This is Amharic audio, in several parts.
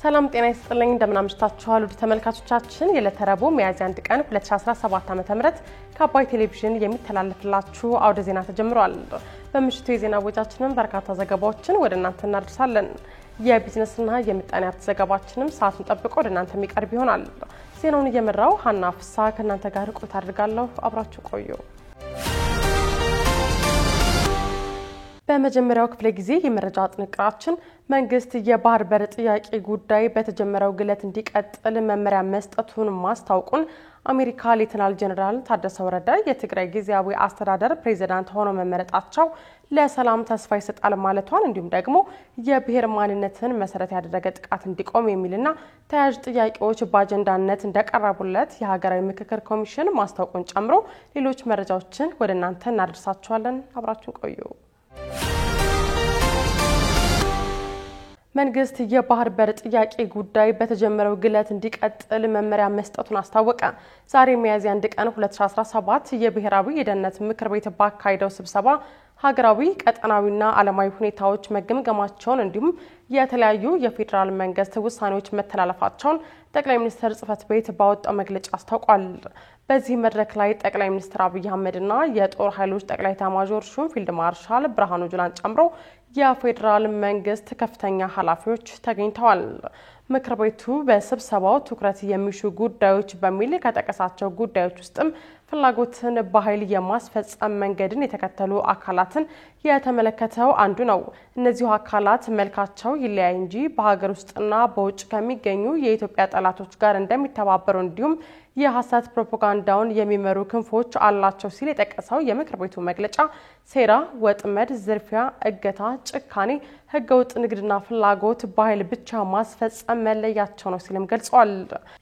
ሰላም ጤና ይስጥልኝ እንደምን አምሽታችኋል ውድ ተመልካቾቻችን የለተረቡ ሚያዝያ 1 ቀን 2017 ዓ.ም ከአባይ ቴሌቪዥን የሚተላለፍላችሁ አውደ ዜና ተጀምሯል። በምሽቱ የዜና ወጃችንን በርካታ ዘገባዎችን ወደ እናንተ እናደርሳለን። የቢዝነስና የምጣኔ ሀብት ዘገባችንም ሰዓቱን ጠብቆ ወደ እናንተ የሚቀርብ ይሆናል። ዜናውን እየመራው ሀና ፍሳ ከእናንተ ጋር ቆይታ አድርጋለሁ። አብራችሁ ቆዩ። በመጀመሪያው ክፍለ ጊዜ የመረጃ ጥንቅራችን መንግስት የባህር በር ጥያቄ ጉዳይ በተጀመረው ግለት እንዲቀጥል መመሪያ መስጠቱን ማስታወቁን አሜሪካ ሌተናል ጀነራል ታደሰ ወረደ የትግራይ ጊዜያዊ አስተዳደር ፕሬዝዳንት ሆኖ መመረጣቸው ለሰላም ተስፋ ይሰጣል ማለቷን እንዲሁም ደግሞ የብሔር ማንነትን መሰረት ያደረገ ጥቃት እንዲቆም የሚልና ተያያዥ ጥያቄዎች በአጀንዳነት እንደቀረቡለት የሀገራዊ ምክክር ኮሚሽን ማስታወቁን ጨምሮ ሌሎች መረጃዎችን ወደ እናንተ እናደርሳችኋለን። አብራችሁን ቆዩ። መንግስት የባህር በር ጥያቄ ጉዳይ በተጀመረው ግለት እንዲቀጥል መመሪያ መስጠቱን አስታወቀ። ዛሬ ሚያዝያ 1 ቀን 2017 የብሔራዊ የደህንነት ምክር ቤት ባካሄደው ስብሰባ ሀገራዊ ቀጠናዊና ዓለማዊ ሁኔታዎች መገምገማቸውን እንዲሁም የተለያዩ የፌደራል መንግስት ውሳኔዎች መተላለፋቸውን ጠቅላይ ሚኒስትር ጽህፈት ቤት ባወጣው መግለጫ አስታውቋል። በዚህ መድረክ ላይ ጠቅላይ ሚኒስትር አብይ አህመድና የጦር ኃይሎች ጠቅላይ ኤታማዦር ሹም ፊልድ ማርሻል ብርሃኑ ጁላን ጨምሮ የፌደራል መንግስት ከፍተኛ ኃላፊዎች ተገኝተዋል። ምክር ቤቱ በስብሰባው ትኩረት የሚሹ ጉዳዮች በሚል ከጠቀሳቸው ጉዳዮች ውስጥም ፍላጎትን በኃይል የማስፈጸም መንገድን የተከተሉ አካላትን የተመለከተው አንዱ ነው። እነዚህ አካላት መልካቸው ይለያይ እንጂ በሀገር ውስጥና በውጭ ከሚገኙ የኢትዮጵያ ጠላቶች ጋር እንደሚተባበሩ እንዲሁም የሐሰት ፕሮፓጋንዳውን የሚመሩ ክንፎች አላቸው ሲል የጠቀሰው የምክር ቤቱ መግለጫ ሴራ፣ ወጥመድ፣ ዝርፊያ፣ እገታ፣ ጭካኔ፣ ህገወጥ ንግድና ፍላጎት በኃይል ብቻ ማስፈጸም መለያቸው ነው ሲልም ገልጿል።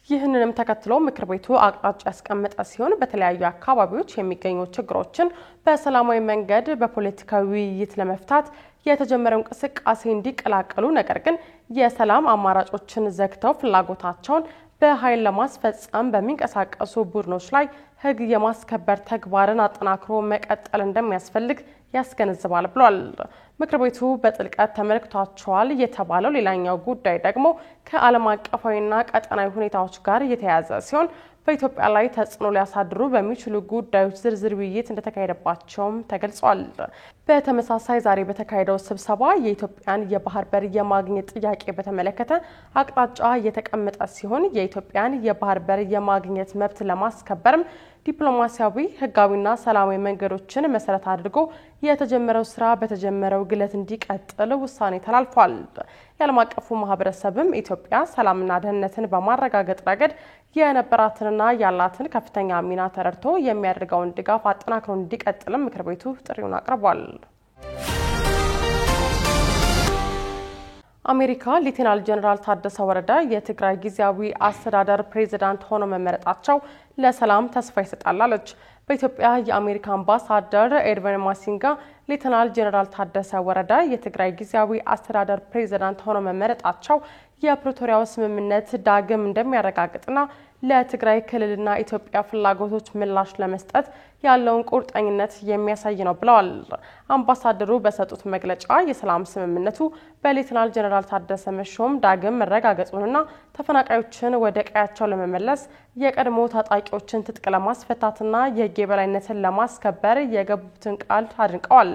ይህንንም ተከትሎ ምክር ቤቱ አቅጣጫ ያስቀመጠ ሲሆን በተለያዩ አካባቢዎች የሚገኙ ችግሮችን በሰላማዊ መንገድ በፖለቲካዊ ውይይት ለመፍታት የተጀመረው እንቅስቃሴ እንዲቀላቀሉ ነገር ግን የሰላም አማራጮችን ዘግተው ፍላጎታቸውን በኃይል ለማስፈጸም በሚንቀሳቀሱ ቡድኖች ላይ ህግ የማስከበር ተግባርን አጠናክሮ መቀጠል እንደሚያስፈልግ ያስገነዝባል ብሏል። ምክር ቤቱ በጥልቀት ተመልክቷቸዋል የተባለው ሌላኛው ጉዳይ ደግሞ ከዓለም አቀፋዊና ቀጠናዊ ሁኔታዎች ጋር የተያያዘ ሲሆን በኢትዮጵያ ላይ ተጽዕኖ ሊያሳድሩ በሚችሉ ጉዳዮች ዝርዝር ውይይት እንደተካሄደባቸውም ተገልጿል። በተመሳሳይ ዛሬ በተካሄደው ስብሰባ የኢትዮጵያን የባህር በር የማግኘት ጥያቄ በተመለከተ አቅጣጫ የተቀመጠ ሲሆን የኢትዮጵያን የባህር በር የማግኘት መብት ለማስከበርም ዲፕሎማሲያዊ፣ ህጋዊና ሰላማዊ መንገዶችን መሰረት አድርጎ የተጀመረው ስራ በተጀመረው ግለት እንዲቀጥል ውሳኔ ተላልፏል። የዓለም አቀፉ ማህበረሰብም ኢትዮጵያ ሰላምና ደህንነትን በማረጋገጥ ረገድ የነበራትንና ያላትን ከፍተኛ ሚና ተረድቶ የሚያደርገውን ድጋፍ አጠናክሮ እንዲቀጥልም ምክር ቤቱ ጥሪውን አቅርቧል። አሜሪካ ሌተናል ጀነራል ታደሰ ወረደ የትግራይ ጊዜያዊ አስተዳደር ፕሬዝዳንት ሆኖ መመረጣቸው ለሰላም ተስፋ ይሰጣል አለች። በኢትዮጵያ የአሜሪካ አምባሳደር ኤድቨን ማሲንጋ ሌተናል ጀነራል ታደሰ ወረደ የትግራይ ጊዜያዊ አስተዳደር ፕሬዝዳንት ሆኖ መመረጣቸው የፕሪቶሪያው ስምምነት ዳግም እንደሚያረጋግጥና ለትግራይ ክልልና ኢትዮጵያ ፍላጎቶች ምላሽ ለመስጠት ያለውን ቁርጠኝነት የሚያሳይ ነው ብለዋል። አምባሳደሩ በሰጡት መግለጫ የሰላም ስምምነቱ በሌተናል ጀነራል ታደሰ መሾም ዳግም መረጋገጡንና ተፈናቃዮችን ወደ ቀያቸው ለመመለስ የቀድሞ ታጣቂዎችን ትጥቅ ለማስፈታትና የሕግ የበላይነትን ለማስከበር የገቡትን ቃል አድንቀዋል።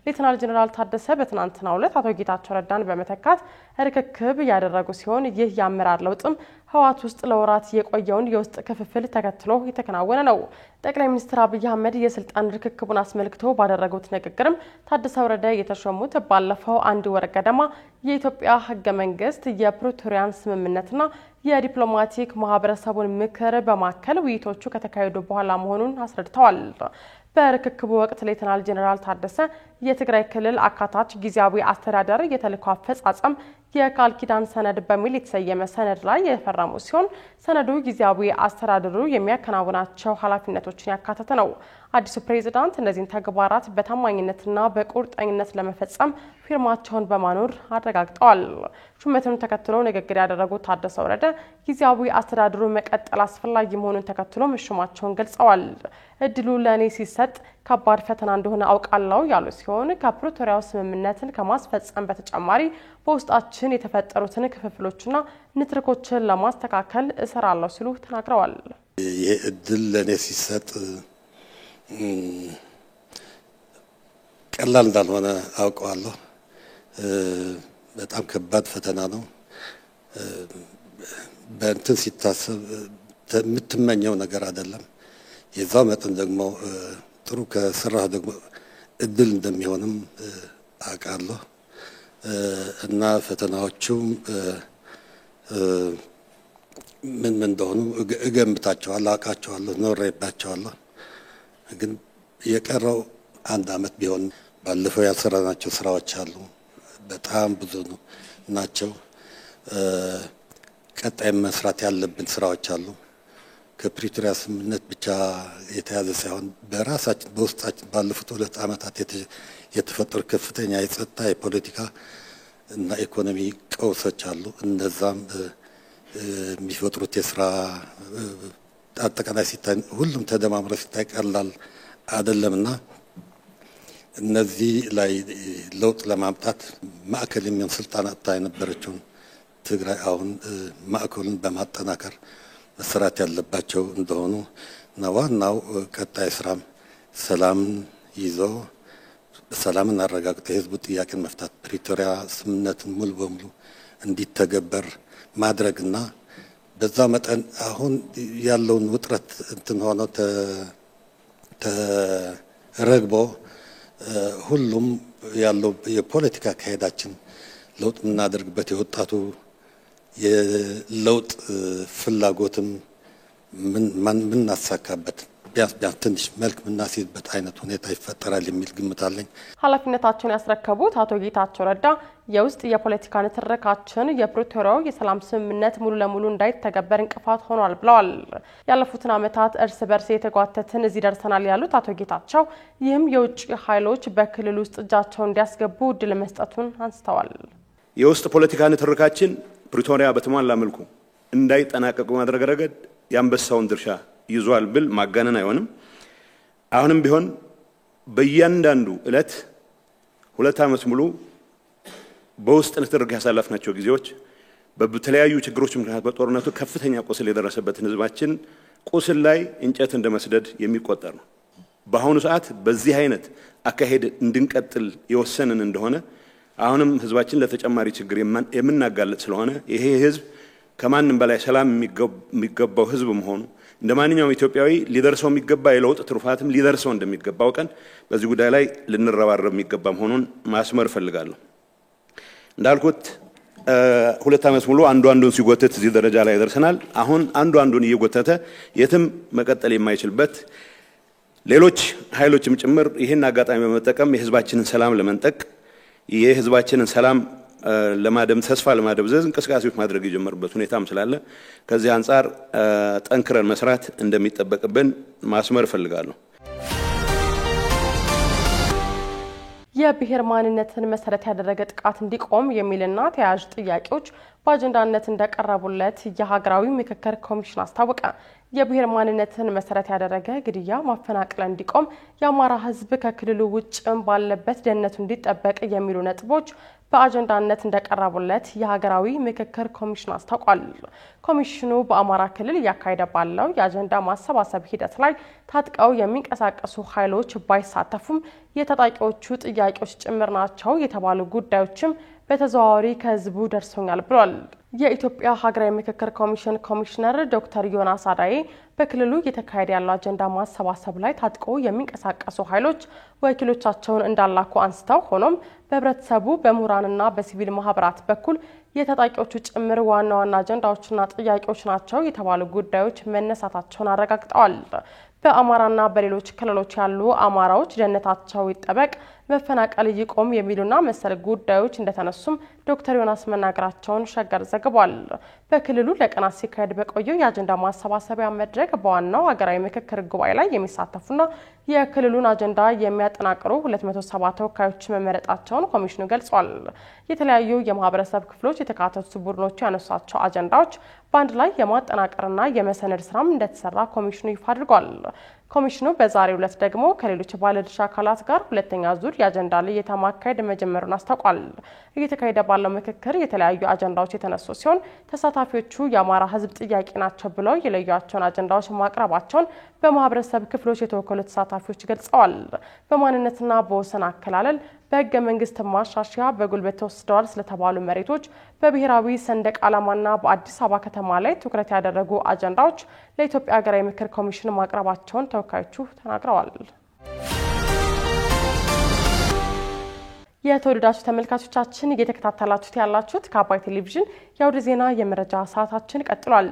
ሌተናል ጀነራል ታደሰ በትናንትናው ዕለት አቶ ጌታቸው ረዳን በመተካት ርክክብ ያደረጉ ሲሆን ይህ የአመራር ለውጥም ህወሓት ውስጥ ለወራት የቆየውን የውስጥ ክፍፍል ተከትሎ የተከናወነ ነው። ጠቅላይ ሚኒስትር አብይ አህመድ የስልጣን ርክክቡን አስመልክቶ ባደረጉት ንግግርም ታደሰ ወረደ የተሾሙት ባለፈው 1 ወር ገደማ የኢትዮጵያ ህገ መንግስት የፕሪቶሪያን ስምምነትና የዲፕሎማቲክ ማህበረሰቡን ምክር በማከል ውይይቶቹ ከተካሄዱ በኋላ መሆኑን አስረድተዋል። በርክክቡ ወቅት ሌተናል ጀነራል ታደሰ የትግራይ ክልል አካታች ጊዜያዊ አስተዳደር የተልዕኮ አፈጻጸም የቃል ኪዳን ሰነድ በሚል የተሰየመ ሰነድ ላይ የፈረሙ ሲሆን ሰነዱ ጊዜያዊ አስተዳደሩ የሚያከናውናቸው ኃላፊነቶችን ያካተተ ነው። አዲሱ ፕሬዝዳንት እነዚህን ተግባራት በታማኝነትና በቁርጠኝነት ለመፈጸም ፊርማቸውን በማኖር አረጋግጠዋል። ሹመቱን ተከትሎ ንግግር ያደረጉት ታደሰ ወረደ ጊዜያዊ አስተዳደሩ መቀጠል አስፈላጊ መሆኑን ተከትሎ መሾማቸውን ገልጸዋል። እድሉ ለኔ ሲሰጥ ከባድ ፈተና እንደሆነ አውቃለሁ ያሉ ሲሆን ከፕሪቶሪያው ስምምነትን ከማስፈጸም በተጨማሪ በውስጣችን በሀገራችን የተፈጠሩትን ክፍፍሎችና ንትርኮችን ለማስተካከል እሰራለሁ ሲሉ ተናግረዋል። ይሄ እድል ለኔ ሲሰጥ ቀላል እንዳልሆነ አውቀዋለሁ። በጣም ከባድ ፈተና ነው። በእንትን ሲታሰብ የምትመኘው ነገር አይደለም። የዛው መጠን ደግሞ ጥሩ ከስራህ ደግሞ እድል እንደሚሆንም አውቃለሁ እና ፈተናዎቹም ምን እንደሆኑ እገምታቸዋለሁ፣ አውቃቸዋለሁ፣ ኖሬባቸዋለሁ። ግን የቀረው አንድ አመት ቢሆን ባለፈው ያልሰራናቸው ስራዎች አሉ። በጣም ብዙ ናቸው። ቀጣይ መስራት ያለብን ስራዎች አሉ። ከፕሪቶሪያ ስምምነት ብቻ የተያዘ ሳይሆን በራሳችን በውስጣችን ባለፉት 2 አመታት የተፈጠሩ ከፍተኛ የጸጥታ የፖለቲካ እና ኢኮኖሚ ቀውሶች አሉ። እነዛም የሚፈጥሩት የስራ አጠቃላይ ሲታይ ሁሉም ተደማምሮ ሲታይ ቀላል አይደለምና እነዚህ ላይ ለውጥ ለማምጣት ማዕከል የሚሆን ስልጣን አጥታ የነበረችውን ትግራይ አሁን ማዕከሉን በማጠናከር መስራት ያለባቸው እንደሆኑ እና ዋናው ቀጣይ ስራም ሰላምን ይዞ ሰላምን አረጋግጦ የህዝቡ ጥያቄን መፍታት ፕሪቶሪያ ስምምነትን ሙሉ በሙሉ እንዲተገበር ማድረግና በዛ መጠን አሁን ያለውን ውጥረት እንትን ሆኖ ተረግቦ ሁሉም ያለው የፖለቲካ ካሄዳችን ለውጥ የምናደርግበት የወጣቱ የለውጥ ፍላጎትም ምን እናሳካበት ቢያንስ ትንሽ መልክ ምናስይዝበት አይነት ሁኔታ ይፈጠራል የሚል ግምት አለኝ። ኃላፊነታቸውን ያስረከቡት አቶ ጌታቸው ረዳ የውስጥ የፖለቲካ ንትርካችን የፕሪቶሪያው የሰላም ስምምነት ሙሉ ለሙሉ እንዳይተገበር እንቅፋት ሆኗል ብለዋል። ያለፉትን አመታት እርስ በርስ የተጓተትን እዚህ ደርሰናል ያሉት አቶ ጌታቸው ይህም የውጭ ኃይሎች በክልል ውስጥ እጃቸውን እንዲያስገቡ እድል መስጠቱን አንስተዋል። የውስጥ ፖለቲካ ንትርካችን ፕሪቶሪያ በተሟላ መልኩ እንዳይጠናቀቅ ማድረግ ረገድ ያንበሳውን ድርሻ ይዟል ብል ማጋነን አይሆንም። አሁንም ቢሆን በእያንዳንዱ እለት 2 አመት ሙሉ በውስጥ ንትርክ ያሳለፍናቸው ጊዜዎች በተለያዩ ችግሮች ምክንያት በጦርነቱ ከፍተኛ ቁስል የደረሰበትን ህዝባችን ቁስል ላይ እንጨት እንደመስደድ የሚቆጠር ነው። በአሁኑ ሰዓት በዚህ አይነት አካሄድ እንድንቀጥል የወሰንን እንደሆነ አሁንም ህዝባችን ለተጨማሪ ችግር የምናጋለጥ ስለሆነ ይሄ ህዝብ ከማንም በላይ ሰላም የሚገባው ህዝብ መሆኑ እንደማንኛውም ኢትዮጵያዊ ሊደርሰው የሚገባ የለውጥ ትሩፋትም ሊደርሰው እንደሚገባው ቀን በዚህ ጉዳይ ላይ ልንረባረብ የሚገባ መሆኑን ማስመር ፈልጋለሁ። እንዳልኩት 2 አመት ሙሉ አንዱን ሲጎተት እዚህ ደረጃ ላይ ደርሰናል። አሁን አንዱን እየጎተተ የትም መቀጠል የማይችልበት ሌሎች ኃይሎችም ጭምር ይሄን አጋጣሚ በመጠቀም የህዝባችንን ሰላም ለመንጠቅ የህዝባችንን ሰላም ለማደም ተስፋ ለማደብዘዝ እንቅስቃሴዎች ማድረግ የጀመሩበት ሁኔታም ስላለ ከዚህ አንፃር ጠንክረን መስራት እንደሚጠበቅብን ማስመር ፈልጋለሁ። የብሔር ማንነትን መሰረት ያደረገ ጥቃት እንዲቆም የሚልና ተያያዥ ጥያቄዎች በአጀንዳነት እንደቀረቡለት የሀገራዊ ምክክር ኮሚሽን አስታወቀ። የብሔር ማንነትን መሰረት ያደረገ ግድያ ማፈናቀል እንዲቆም የአማራ ህዝብ ከክልሉ ውጭም ባለበት ደህንነቱ እንዲጠበቅ የሚሉ ነጥቦች በአጀንዳነት እንደቀረቡለት የሀገራዊ ምክክር ኮሚሽን አስታውቋል። ኮሚሽኑ በአማራ ክልል ያካሄደ ባለው የአጀንዳ ማሰባሰብ ሂደት ላይ ታጥቀው የሚንቀሳቀሱ ኃይሎች ባይሳተፉም የታጣቂዎቹ ጥያቄዎች ጭምር ናቸው የተባሉ ጉዳዮችም በተዘዋዋሪ ከህዝቡ ደርሶኛል ብሏል። የኢትዮጵያ ሀገራዊ ምክክር ኮሚሽን ኮሚሽነር ዶክተር ዮናስ አዳዬ በክልሉ የተካሄደ ያለው አጀንዳ ማሰባሰብ ላይ ታጥቆ የሚንቀሳቀሱ ኃይሎች ወኪሎቻቸውን እንዳላኩ አንስተው ሆኖም በህብረተሰቡ በምሁራንና በሲቪል ማህበራት በኩል የታጣቂዎቹ ጭምር ዋና አጀንዳዎችና ጥያቄዎች ናቸው የተባሉ ጉዳዮች መነሳታቸውን አረጋግጠዋል። በአማራና በሌሎች ክልሎች ያሉ አማራዎች ደህንነታቸው ይጠበቅ፣ መፈናቀል ይቆም የሚሉና መሰል ጉዳዮች እንደተነሱም ዶክተር ዮናስ መናገራቸውን ሸገር ዘግቧል። በክልሉ ለቀናት ሲካሄድ በቆየው የአጀንዳ ማሰባሰቢያ መድረክ በዋናው ሀገራዊ ምክክር ጉባኤ ላይ የሚሳተፉና የክልሉን አጀንዳ የሚያጠናቅሩ 270 ተወካዮች መመረጣቸውን ኮሚሽኑ ገልጿል። የተለያዩ የማህበረሰብ ክፍሎች የተካተቱ ቡድኖች ያነሷቸው አጀንዳዎች በአንድ ላይ የማጠናቀርና የመሰነድ ስራም እንደተሰራ ኮሚሽኑ ይፋ አድርጓል። ኮሚሽኑ በዛሬው ዕለት ደግሞ ከሌሎች ባለድርሻ አካላት ጋር ሁለተኛ ዙር የአጀንዳ ልየታ ማካሄድ መጀመሩን አስታውቋል። እየተካሄደ ባለው ምክክር የተለያዩ አጀንዳዎች የተነሱ ሲሆን ተሳታፊዎቹ የአማራ ሕዝብ ጥያቄ ናቸው ብለው የለዩዋቸውን አጀንዳዎች ማቅረባቸውን በማህበረሰብ ክፍሎች የተወከሉ ተሳታፊዎች ገልጸዋል። በማንነትና በወሰን አከላለል በህገ መንግስት ማሻሻያ በጉልበት ተወስደዋል ስለተባሉ መሬቶች በብሔራዊ ሰንደቅ ዓላማና በአዲስ አበባ ከተማ ላይ ትኩረት ያደረጉ አጀንዳዎች ለኢትዮጵያ ሀገራዊ ምክር ኮሚሽን ማቅረባቸውን ተወካዮቹ ተናግረዋል። የተወደዳችሁ ተመልካቾቻችን እየተከታተላችሁት ያላችሁት ከአባይ ቴሌቪዥን የአውደ ዜና የመረጃ ሰዓታችን ቀጥሏል።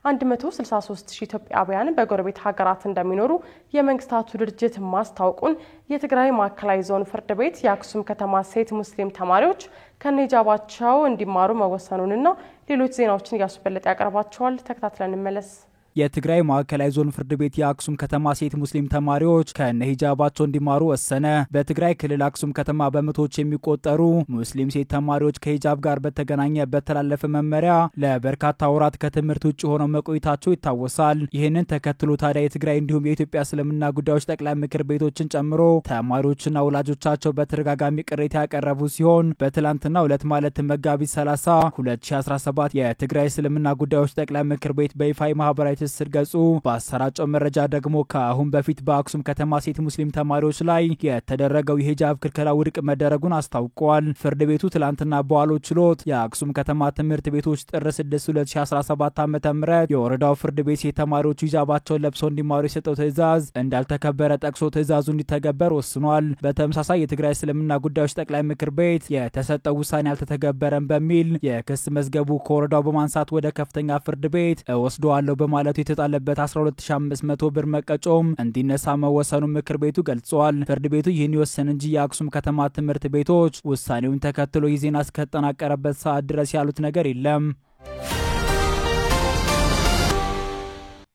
163,000 ኢትዮጵያውያን በጎረቤት ሀገራት እንደሚኖሩ የመንግስታቱ ድርጅት ማስታወቁን የትግራይ ማዕከላዊ ዞን ፍርድ ቤት የአክሱም ከተማ ሴት ሙስሊም ተማሪዎች ከነሂጃባቸው እንዲማሩ መወሰኑንና ሌሎች ዜናዎችን እያስበለጠ ያቀርባቸዋል። ተከታትለን እንመለስ። የትግራይ ማዕከላዊ ዞን ፍርድ ቤት የአክሱም ከተማ ሴት ሙስሊም ተማሪዎች ከነሂጃባቸው እንዲማሩ ወሰነ። በትግራይ ክልል አክሱም ከተማ በመቶዎች የሚቆጠሩ ሙስሊም ሴት ተማሪዎች ከሂጃብ ጋር በተገናኘ በተላለፈ መመሪያ ለበርካታ ወራት ከትምህርት ውጭ ሆነው መቆየታቸው ይታወሳል። ይህንን ተከትሎ ታዲያ የትግራይ እንዲሁም የኢትዮጵያ እስልምና ጉዳዮች ጠቅላይ ምክር ቤቶችን ጨምሮ ተማሪዎችና ወላጆቻቸው በተደጋጋሚ ቅሬታ ያቀረቡ ሲሆን በትላንትናው ዕለት ማለት መጋቢት 30 2017 የትግራይ እስልምና ጉዳዮች ጠቅላይ ምክር ቤት በይፋ ማህበራዊ ስር ገጹ በአሰራጨው መረጃ ደግሞ ከአሁን በፊት በአክሱም ከተማ ሴት ሙስሊም ተማሪዎች ላይ የተደረገው የሂጃብ ክልከላ ውድቅ መደረጉን አስታውቋል። ፍርድ ቤቱ ትላንትና በዋለው ችሎት የአክሱም ከተማ ትምህርት ቤቶች ጥር 6 2017 ዓ.ም የወረዳው ፍርድ ቤት ሴት ተማሪዎች ሂጃባቸውን ለብሰው እንዲማሩ የሰጠው ትዕዛዝ እንዳልተከበረ ጠቅሶ ትዕዛዙ እንዲተገበር ወስኗል። በተመሳሳይ የትግራይ እስልምና ጉዳዮች ጠቅላይ ምክር ቤት የተሰጠው ውሳኔ አልተተገበረም በሚል የክስ መዝገቡ ከወረዳው በማንሳት ወደ ከፍተኛ ፍርድ ቤት ወስደዋለሁ በማለት የተጣለበት 12500 ብር መቀጮም እንዲነሳ መወሰኑን ምክር ቤቱ ገልጿል። ፍርድ ቤቱ ይህን ይወሰን እንጂ የአክሱም ከተማ ትምህርት ቤቶች ውሳኔውን ተከትሎ የዜና እስከተጠናቀረበት ሰዓት ድረስ ያሉት ነገር የለም።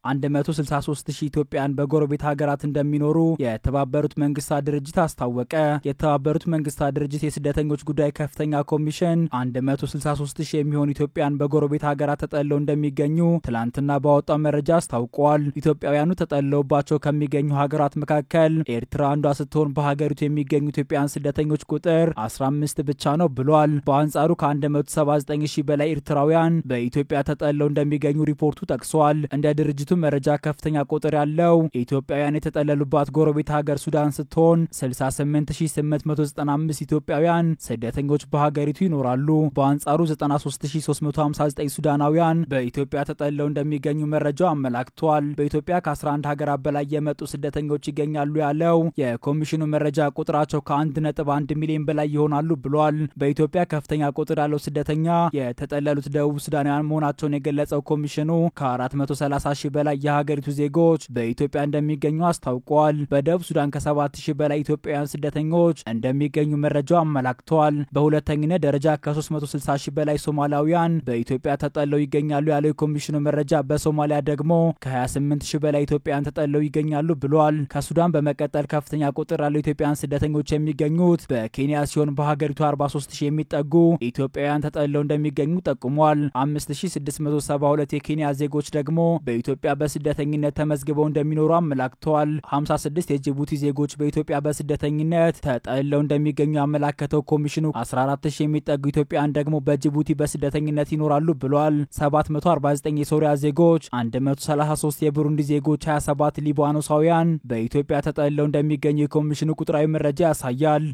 163,000 ኢትዮጵያውያን በጎረቤት ሀገራት እንደሚኖሩ የተባበሩት መንግስታት ድርጅት አስታወቀ። የተባበሩት መንግስታት ድርጅት የስደተኞች ጉዳይ ከፍተኛ ኮሚሽን 163,000 የሚሆኑ ኢትዮጵያውያን በጎረቤት ሀገራት ተጠልለው እንደሚገኙ ትላንትና ባወጣው መረጃ አስታውቋል። ኢትዮጵያውያኑ ተጠልለውባቸው ከሚገኙ ሀገራት መካከል ኤርትራ አንዷ ስትሆን በሀገሪቱ የሚገኙ ኢትዮጵያውያን ስደተኞች ቁጥር 15 ብቻ ነው ብሏል። በአንጻሩ ከ179,000 በላይ ኤርትራውያን በኢትዮጵያ ተጠልለው እንደሚገኙ ሪፖርቱ ጠቅሷል። እንደ ድርጅቱ መረጃ ከፍተኛ ቁጥር ያለው ኢትዮጵያውያን የተጠለሉባት ጎረቤት ሀገር ሱዳን ስትሆን 68,895 ኢትዮጵያውያን ስደተኞች በሀገሪቱ ይኖራሉ። በአንጻሩ 93,359 ሱዳናውያን በኢትዮጵያ ተጠልለው እንደሚገኙ መረጃው አመላክቷል። በኢትዮጵያ ከ11 ሀገራት በላይ የመጡ ስደተኞች ይገኛሉ ያለው የኮሚሽኑ መረጃ ቁጥራቸው ከ1.1 ሚሊዮን በላይ ይሆናሉ ብሏል። በኢትዮጵያ ከፍተኛ ቁጥር ያለው ስደተኛ የተጠለሉት ደቡብ ሱዳናውያን መሆናቸውን የገለጸው ኮሚሽኑ ከ430,000 በላይ የሀገሪቱ ዜጎች በኢትዮጵያ እንደሚገኙ አስታውቋል። በደቡብ ሱዳን ከ7,000 በላይ ኢትዮጵያውያን ስደተኞች እንደሚገኙ መረጃው አመላክቷል። በሁለተኝነት ደረጃ ከ360,000 በላይ ሶማሊያውያን በኢትዮጵያ ተጠልለው ይገኛሉ ያለው የኮሚሽኑ መረጃ በሶማሊያ ደግሞ ከ28,000 በላይ ኢትዮጵያውያን ተጠልለው ይገኛሉ ብሏል። ከሱዳን በመቀጠል ከፍተኛ ቁጥር ያለው ኢትዮጵያውያን ስደተኞች የሚገኙት በኬንያ ሲሆን በሀገሪቱ 43,000 የሚጠጉ ኢትዮጵያውያን ተጠልለው እንደሚገኙ ጠቁሟል። 5,672 የኬንያ ዜጎች ደግሞ በኢትዮጵያ በስደተኝነት ተመዝግበው እንደሚኖሩ አመላክተዋል። 56 የጅቡቲ ዜጎች በኢትዮጵያ በስደተኝነት ተጠልለው እንደሚገኙ ያመላከተው ኮሚሽኑ 14,000 የሚጠጉ ኢትዮጵያውያን ደግሞ በጅቡቲ በስደተኝነት ይኖራሉ ብሏል። 749 የሶሪያ ዜጎች፣ 133 የቡሩንዲ ዜጎች፣ 27 ሊባኖሳውያን በኢትዮጵያ ተጠልለው እንደሚገኙ የኮሚሽኑ ቁጥራዊ መረጃ ያሳያል።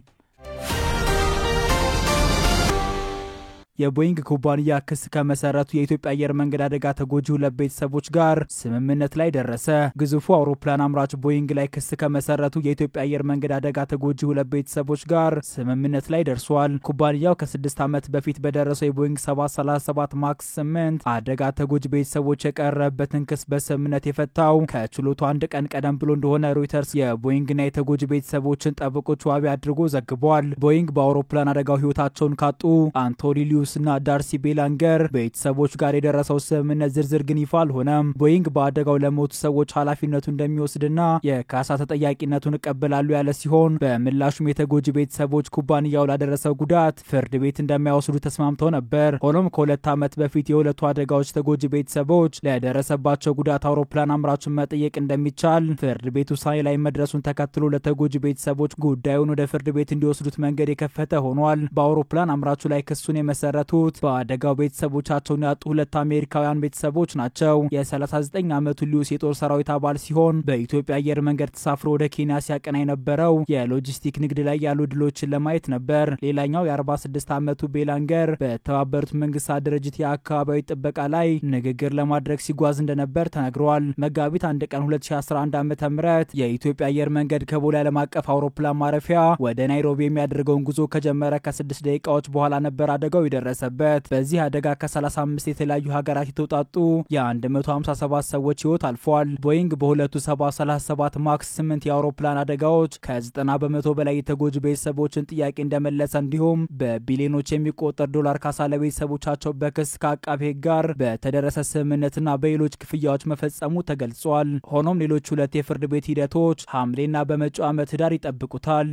የቦይንግ ኩባንያ ክስ ከመሰረቱ የኢትዮጵያ አየር መንገድ አደጋ ተጎጂ ሁለት ቤተሰቦች ጋር ስምምነት ላይ ደረሰ። ግዙፉ አውሮፕላን አምራች ቦይንግ ላይ ክስ ከመሰረቱ የኢትዮጵያ አየር መንገድ አደጋ ተጎጂ ሁለት ቤተሰቦች ጋር ስምምነት ላይ ደርሷል። ኩባንያው ከ6 ዓመት በፊት በደረሰው የቦይንግ 737 ማክስ 8 አደጋ ተጎጂ ቤተሰቦች የቀረበትን ክስ በስምምነት የፈታው ከችሎቱ አንድ ቀን ቀደም ብሎ እንደሆነ ሮይተርስ የቦይንግና የተጎጂ ቤተሰቦችን ጠበቆች ዋቢ አድርጎ ዘግቧል። ቦይንግ በአውሮፕላን አደጋው ህይወታቸውን ካጡ አንቶኒ ሊዩስ ሉስና ዳርሲ ቤላንገር ቤተሰቦች ጋር የደረሰው ስምምነት ዝርዝር ግን ይፋ አልሆነም። ቦይንግ በአደጋው ለሞቱ ሰዎች ኃላፊነቱ እንደሚወስድና የካሳ ተጠያቂነቱን እቀበላሉ ያለ ሲሆን በምላሹም የተጎጂ ቤተሰቦች ኩባንያው ላደረሰው ጉዳት ፍርድ ቤት እንደማይወስዱ ተስማምተው ነበር። ሆኖም ከ2 ዓመት በፊት የሁለቱ አደጋዎች ተጎጂ ቤተሰቦች ለደረሰባቸው ጉዳት አውሮፕላን አምራቹን መጠየቅ እንደሚቻል ፍርድ ቤት ውሳኔ ላይ መድረሱን ተከትሎ ለተጎጂ ቤተሰቦች ጉዳዩን ወደ ፍርድ ቤት እንዲወስዱት መንገድ የከፈተ ሆኗል። በአውሮፕላን አምራቹ ላይ ክሱን የመሰረቱት በአደጋው ቤተሰቦቻቸውን ያጡ 2 አሜሪካውያን ቤተሰቦች ናቸው። የ39 ዓመቱ ሉስ የጦር ሰራዊት አባል ሲሆን በኢትዮጵያ አየር መንገድ ተሳፍሮ ወደ ኬንያ ሲያቀና የነበረው የሎጂስቲክ ንግድ ላይ ያሉ ድሎችን ለማየት ነበር። ሌላኛው የ46 ዓመቱ ቤላንገር በተባበሩት መንግስታት ድርጅት የአካባቢያዊ ጥበቃ ላይ ንግግር ለማድረግ ሲጓዝ እንደነበር ተነግሯል። መጋቢት 1 ቀን 2011 ዓ.ም የኢትዮጵያ አየር መንገድ ከቦሌ ዓለም አቀፍ አውሮፕላን ማረፊያ ወደ ናይሮቢ የሚያደርገውን ጉዞ ከጀመረ ከ6 ደቂቃዎች በኋላ ነበር አደጋው የደረሰበት። በዚህ አደጋ ከ35 የተለያዩ ሀገራት የተውጣጡ የ157 ሰዎች ህይወት አልፏል። ቦይንግ በሁለቱ 737 ማክስ 8 የአውሮፕላን አደጋዎች ከ90 በመቶ በላይ የተጎጂ ቤተሰቦችን ጥያቄ እንደመለሰ እንዲሁም በቢሊዮኖች የሚቆጠር ዶላር ካሳ ለቤተሰቦቻቸው በክስ ከአቃቤ ሕግ ጋር በተደረሰ ስምምነትና በሌሎች ክፍያዎች መፈጸሙ ተገልጿል። ሆኖም ሌሎች 2 የፍርድ ቤት ሂደቶች ሐምሌና በመጪው ዓመት ዳር ይጠብቁታል።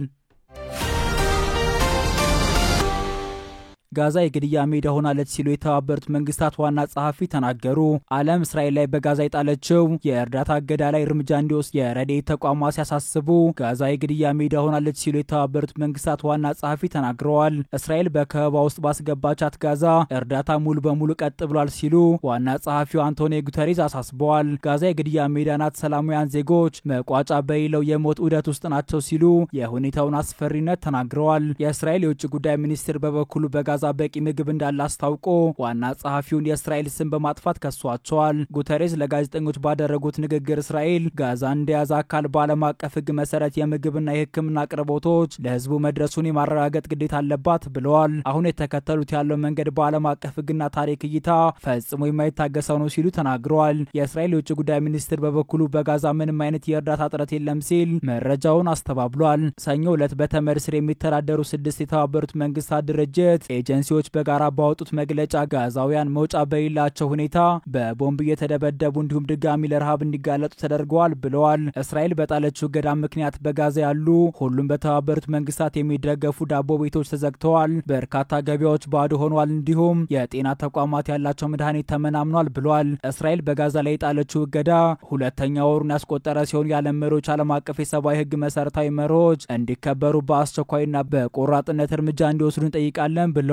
ጋዛ የግድያ ሜዳ ሆናለች ሲሉ የተባበሩት መንግስታት ዋና ጸሐፊ ተናገሩ። ዓለም እስራኤል ላይ በጋዛ የጣለችው የእርዳታ እገዳ ላይ እርምጃ እንዲወስድ የረድኤት ተቋማት ሲያሳስቡ ጋዛ የግድያ ሜዳ ሆናለች ሲሉ የተባበሩት መንግስታት ዋና ጸሐፊ ተናግረዋል። እስራኤል በከበባ ውስጥ ባስገባቻት ጋዛ እርዳታ ሙሉ በሙሉ ቀጥ ብሏል ሲሉ ዋና ጸሐፊው አንቶኒዮ ጉተሬዝ አሳስበዋል። ጋዛ የግድያ ሜዳ ናት፣ ሰላማውያን ዜጎች መቋጫ በሌለው የሞት ዑደት ውስጥ ናቸው ሲሉ የሁኔታውን አስፈሪነት ተናግረዋል። የእስራኤል የውጭ ጉዳይ ሚኒስትር በበኩሉ በጋዛ በቂ ምግብ እንዳለ አስታውቆ ዋና ጸሐፊውን የእስራኤል ስም በማጥፋት ከሷቸዋል። ጉተሬዝ ለጋዜጠኞች ባደረጉት ንግግር እስራኤል ጋዛ እንደያዘ አካል በዓለም አቀፍ ሕግ መሰረት የምግብና የሕክምና አቅርቦቶች ለህዝቡ መድረሱን የማረጋገጥ ግዴታ አለባት ብለዋል። አሁን የተከተሉት ያለው መንገድ በዓለም አቀፍ ሕግና ታሪክ እይታ ፈጽሞ የማይታገሰው ነው ሲሉ ተናግረዋል። የእስራኤል የውጭ ጉዳይ ሚኒስትር በበኩሉ በጋዛ ምንም አይነት የእርዳታ እጥረት የለም ሲል መረጃውን አስተባብሏል። ሰኞ ዕለት በተመድ ስር የሚተዳደሩ 6 የተባበሩት መንግስታት ድርጅት ኤጀንሲዎች በጋራ ባወጡት መግለጫ ጋዛውያን መውጫ በሌላቸው ሁኔታ በቦምብ እየተደበደቡ እንዲሁም ድጋሚ ለረሃብ እንዲጋለጡ ተደርገዋል ብለዋል። እስራኤል በጣለችው እገዳ ምክንያት በጋዛ ያሉ ሁሉም በተባበሩት መንግስታት የሚደገፉ ዳቦ ቤቶች ተዘግተዋል፣ በርካታ ገበያዎች ባዶ ሆኗል፣ እንዲሁም የጤና ተቋማት ያላቸው መድኃኒት ተመናምኗል ብለዋል። እስራኤል በጋዛ ላይ የጣለችው እገዳ 2ኛ ወሩን ያስቆጠረ ሲሆን የዓለም መሪዎች ዓለም አቀፍ የሰብአዊ ህግ መሰረታዊ መርሆች እንዲከበሩ በአስቸኳይና በቆራጥነት እርምጃ እንዲወስዱ እንጠይቃለን ብለዋል።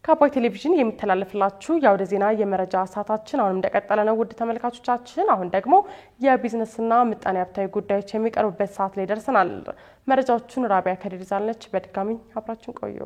ከአባይ ቴሌቪዥን የሚተላለፍላችሁ የአውደ ዜና የመረጃ ሰዓታችን አሁንም እንደቀጠለ ነው። ውድ ተመልካቾቻችን አሁን ደግሞ የቢዝነስና ምጣኔ ሀብታዊ ጉዳዮች የሚቀርቡበት ሰዓት ላይ ደርሰናል። መረጃዎቹን ራቢያ ከዲር ይዛለች። በድጋሚ አብራችን ቆዩ።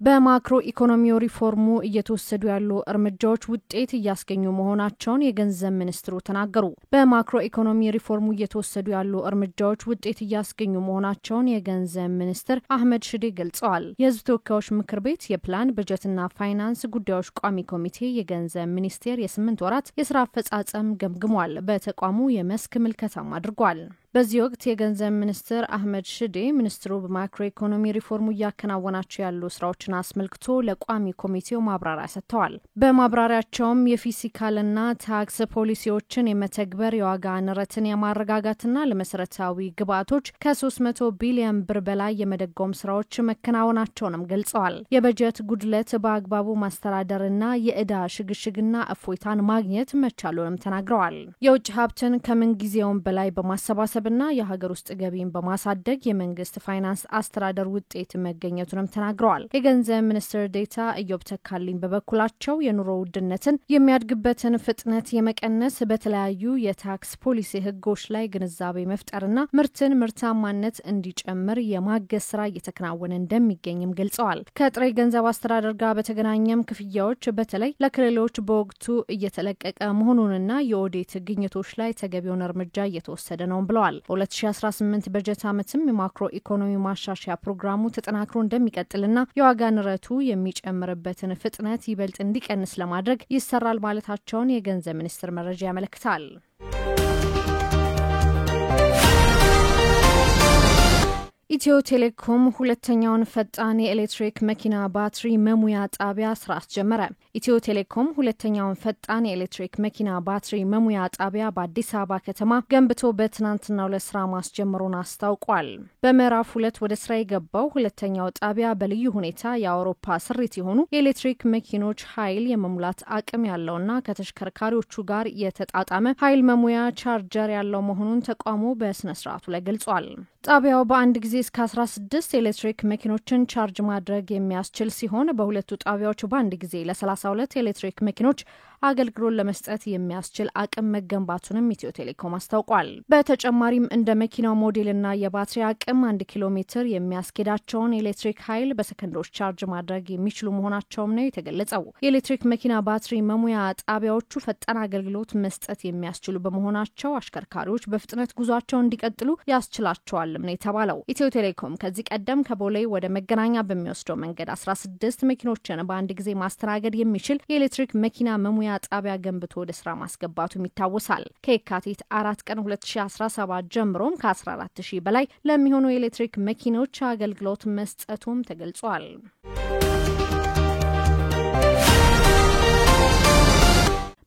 በማክሮ ኢኮኖሚው ሪፎርሙ እየተወሰዱ ያሉ እርምጃዎች ውጤት እያስገኙ መሆናቸውን የገንዘብ ሚኒስትሩ ተናገሩ። በማክሮ ኢኮኖሚ ሪፎርሙ እየተወሰዱ ያሉ እርምጃዎች ውጤት እያስገኙ መሆናቸውን የገንዘብ ሚኒስትር አህመድ ሽዴ ገልጸዋል። የሕዝብ ተወካዮች ምክር ቤት የፕላን በጀትና ፋይናንስ ጉዳዮች ቋሚ ኮሚቴ የገንዘብ ሚኒስቴር የ8 ወራት የስራ አፈጻጸም ገምግሟል። በተቋሙ የመስክ ምልከታም አድርጓል። በዚህ ወቅት የገንዘብ ሚኒስትር አህመድ ሽዴ ሚኒስትሩ በማክሮ ኢኮኖሚ ሪፎርሙ እያከናወናቸው ያሉ ስራዎችን አስመልክቶ ለቋሚ ኮሚቴው ማብራሪያ ሰጥተዋል። በማብራሪያቸውም የፊስካልና ታክስ ፖሊሲዎችን የመተግበር የዋጋ ንረትን የማረጋጋትና ለመሰረታዊ ግብዓቶች ከ300 ቢሊዮን ብር በላይ የመደጎም ስራዎች መከናወናቸውንም ገልጸዋል። የበጀት ጉድለት በአግባቡ ማስተዳደርና የዕዳ ሽግሽግና እፎይታን ማግኘት መቻሉንም ተናግረዋል። የውጭ ሀብትን ከምን ጊዜውም በላይ በማሰባሰብ ና የሀገር ውስጥ ገቢን በማሳደግ የመንግስት ፋይናንስ አስተዳደር ውጤት መገኘቱንም ተናግረዋል። የገንዘብ ሚኒስትር ዴታ ኢዮብ ተካልኝ በበኩላቸው የኑሮ ውድነትን የሚያድግበትን ፍጥነት የመቀነስ በተለያዩ የታክስ ፖሊሲ ህጎች ላይ ግንዛቤ መፍጠርና ምርትን ምርታማነት እንዲጨምር የማገዝ ስራ እየተከናወነ እንደሚገኝም ገልጸዋል። ከጥሬ ገንዘብ አስተዳደር ጋር በተገናኘም ክፍያዎች በተለይ ለክልሎች በወቅቱ እየተለቀቀ መሆኑንና የኦዲት ግኝቶች ላይ ተገቢውን እርምጃ እየተወሰደ ነው ብለዋል። በ2018 በጀት ዓመትም የማክሮ ኢኮኖሚ ማሻሻያ ፕሮግራሙ ተጠናክሮ እንደሚቀጥልና የዋጋ ንረቱ የሚጨምርበትን ፍጥነት ይበልጥ እንዲቀንስ ለማድረግ ይሰራል ማለታቸውን የገንዘብ ሚኒስቴር መረጃ ያመለክታል። ኢትዮ ቴሌኮም ሁለተኛውን ፈጣን የኤሌክትሪክ መኪና ባትሪ መሙያ ጣቢያ ስራ አስጀመረ። ኢትዮ ቴሌኮም ሁለተኛውን ፈጣን የኤሌክትሪክ መኪና ባትሪ መሙያ ጣቢያ በአዲስ አበባ ከተማ ገንብቶ በትናንትናው ለስራ ማስጀመሩን አስታውቋል። በምዕራፍ 2 ወደ ስራ የገባው ሁለተኛው ጣቢያ በልዩ ሁኔታ የአውሮፓ ስሪት የሆኑ የኤሌክትሪክ መኪኖች ኃይል የመሙላት አቅም ያለውና ከተሽከርካሪዎቹ ጋር የተጣጣመ ኃይል መሙያ ቻርጀር ያለው መሆኑን ተቋሙ በስነ ስርዓቱ ላይ ገልጿል። ጣቢያው በአንድ ጊዜ እስከ 16 ኤሌክትሪክ መኪኖችን ቻርጅ ማድረግ የሚያስችል ሲሆን በሁለቱ ጣቢያዎች በአንድ ጊዜ ለ32 ኤሌክትሪክ መኪኖች አገልግሎት ለመስጠት የሚያስችል አቅም መገንባቱንም ኢትዮ ቴሌኮም አስታውቋል። በተጨማሪም እንደ መኪናው ሞዴልና የባትሪ አቅም 1 ኪሎ ሜትር የሚያስኬዳቸውን ኤሌክትሪክ ኃይል በሰከንዶች ቻርጅ ማድረግ የሚችሉ መሆናቸውም ነው የተገለጸው። የኤሌክትሪክ መኪና ባትሪ መሙያ ጣቢያዎቹ ፈጣን አገልግሎት መስጠት የሚያስችሉ በመሆናቸው አሽከርካሪዎች በፍጥነት ጉዟቸውን እንዲቀጥሉ ያስችላቸዋል ነው የተባለው። ኢትዮ ቴሌኮም ከዚህ ቀደም ከቦሌ ወደ መገናኛ በሚወስደው መንገድ 16 መኪኖችን በአንድ ጊዜ ማስተናገድ የሚችል የኤሌክትሪክ መኪና መሙያ ጣቢያ ገንብቶ ወደ ስራ ማስገባቱም ይታወሳል። ከየካቲት 4 ቀን 2017 ጀምሮም ከ14000 በላይ ለሚሆኑ የኤሌክትሪክ መኪኖች አገልግሎት መስጠቱም ተገልጿል።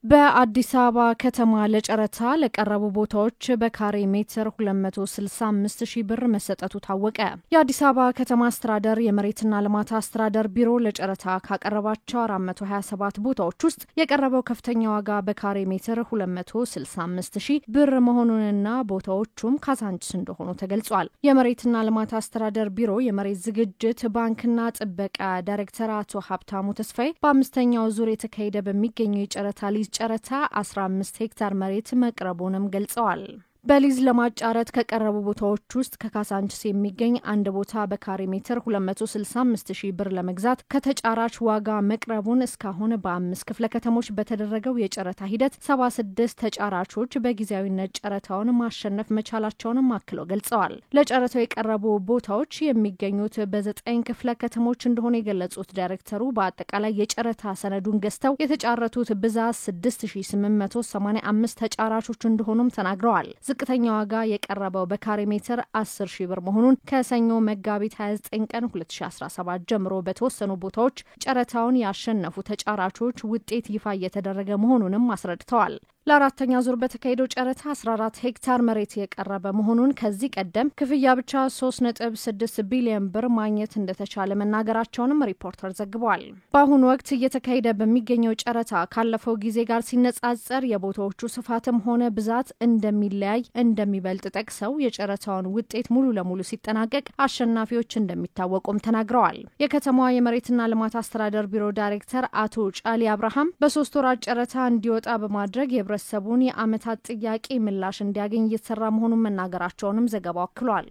በአዲስ አበባ ከተማ ለጨረታ ለቀረቡ ቦታዎች በካሬ ሜትር 265,000 ብር መሰጠቱ ታወቀ። የአዲስ አበባ ከተማ አስተዳደር የመሬትና ልማት አስተዳደር ቢሮ ለጨረታ ካቀረባቸው 427 ቦታዎች ውስጥ የቀረበው ከፍተኛ ዋጋ በካሬ ሜትር 265,000 ብር መሆኑንና ቦታዎቹም ካዛንችስ እንደሆኑ ተገልጿል። የመሬትና ልማት አስተዳደር ቢሮ የመሬት ዝግጅት ባንክና ጥበቃ ዳይሬክተር አቶ ሀብታሙ ተስፋዬ በአምስተኛው ዙር የተካሄደ በሚገኘው የጨረታ ሊዝ ጨረታ 15 ሄክታር መሬት መቅረቡንም ገልጸዋል። በሊዝ ለማጫረት ከቀረቡ ቦታዎች ውስጥ ከካዛንችስ የሚገኝ አንድ ቦታ በካሬ ሜትር 265,000 ብር ለመግዛት ከተጫራች ዋጋ መቅረቡን እስካሁን በ5 ክፍለ ከተሞች በተደረገው የጨረታ ሂደት 76 ተጫራቾች በጊዜያዊነት ጨረታውን ማሸነፍ መቻላቸውንም አክለው ገልጸዋል። ለጨረታው የቀረቡ ቦታዎች የሚገኙት በ9 ክፍለ ከተሞች እንደሆነ የገለጹት ዳይሬክተሩ በአጠቃላይ የጨረታ ሰነዱን ገዝተው የተጫረቱት ብዛት 6885 ተጫራቾች እንደሆኑም ተናግረዋል። ዝቅተኛ ዋጋ የቀረበው በካሬ ሜትር 10,000 ብር መሆኑን ከሰኞ መጋቢት 29 ቀን 2017 ጀምሮ በተወሰኑ ቦታዎች ጨረታውን ያሸነፉ ተጫራቾች ውጤት ይፋ እየተደረገ መሆኑንም አስረድተዋል። ለአራተኛ ዙር በተካሄደው ጨረታ 14 ሄክታር መሬት የቀረበ መሆኑን ከዚህ ቀደም ክፍያ ብቻ 3.6 ቢሊዮን ብር ማግኘት እንደተቻለ መናገራቸውንም ሪፖርተር ዘግቧል። በአሁኑ ወቅት እየተካሄደ በሚገኘው ጨረታ ካለፈው ጊዜ ጋር ሲነጻጸር የቦታዎቹ ስፋትም ሆነ ብዛት እንደሚለያይ እንደሚበልጥ ጠቅሰው የጨረታውን ውጤት ሙሉ ለሙሉ ሲጠናቀቅ አሸናፊዎች እንደሚታወቁም ተናግረዋል። የከተማዋ የመሬትና ልማት አስተዳደር ቢሮ ዳይሬክተር አቶ ጫሊ አብርሃም በ3 ወራት ጨረታ እንዲወጣ በማድረግ የህብረተሰቡን የአመታት ጥያቄ ምላሽ እንዲያገኝ እየተሰራ መሆኑን መናገራቸውንም ዘገባው አክሏል።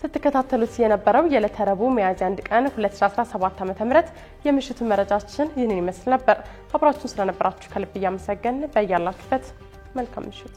ስትከታተሉት የነበረው የዕለተ ረቡዕ ሚያዝያ 1 ቀን 2017 ዓ.ም የምሽቱ መረጃችን ይህንን ይመስል ነበር። አብራችሁን ስለነበራችሁ ከልብ እያመሰገንን በያላችሁበት መልካም ምሽት